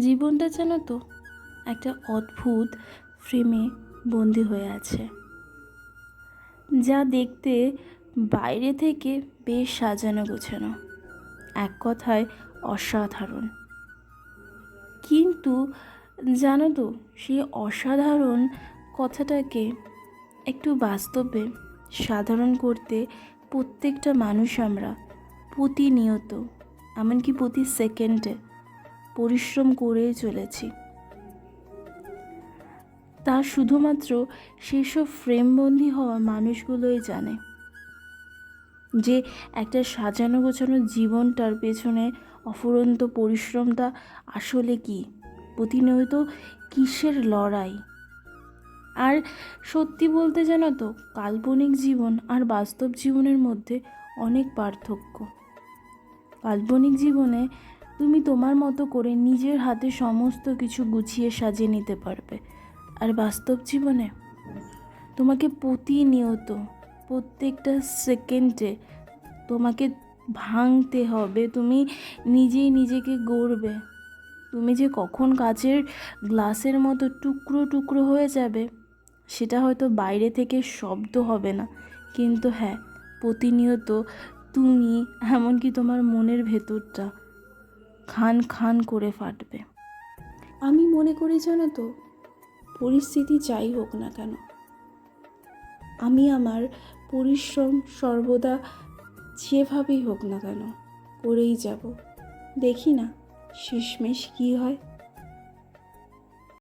জীবনটা যেন তো একটা অদ্ভুত ফ্রেমে বন্দি হয়ে আছে, যা দেখতে বাইরে থেকে বেশ সাজানো গোছানো, এক কথায় অসাধারণ। কিন্তু জানো তো, সেই অসাধারণ কথাটাকে একটু বাস্তবে সাধারণ করতে প্রত্যেকটা মানুষ আমরা প্রতিনিয়ত, এমনকি প্রতি সেকেন্ডে পরিশ্রম করেই চলেছি। তা শুধুমাত্র সেসব ফ্রেমবন্দি হওয়া মানুষগুলোই জানে যে একটা সাজানো গোছানো জীবনটার পেছনে অফুরন্ত পরিশ্রমটা আসলে কি, প্রতিনিয়ত কিসের লড়াই। আর সত্যি বলতে জানো তো, কাল্পনিক জীবন আর বাস্তব জীবনের মধ্যে অনেক পার্থক্য। কাল্পনিক জীবনে তুমি তোমার মতো করে নিজের হাতে সমস্ত কিছু গুছিয়ে সাজিয়ে নিতে পারবে, আর বাস্তব জীবনে তোমাকে প্রতিনিয়ত প্রত্যেকটা সেকেন্ডে তোমাকে ভাঙতে হবে। তুমি নিজেই নিজেকে গড়বে। তুমি যে কখন কাচের গ্লাসের মতো টুকরো টুকরো হয়ে যাবে সেটা হয়তো বাইরে থেকে শব্দ হবে না, কিন্তু হ্যাঁ, প্রতিনিয়ত তুমি, এমনকি তোমার মনের ভেতরটা খান খান করে ফাটবে। আমি মনে করি জানো তো, পরিস্থিতি যাই হোক না কেন, আমি আমার পরিশ্রম সর্বদা যেভাবেই হোক না কেন করেই যাব। দেখি না শেষমেশ কী হয়।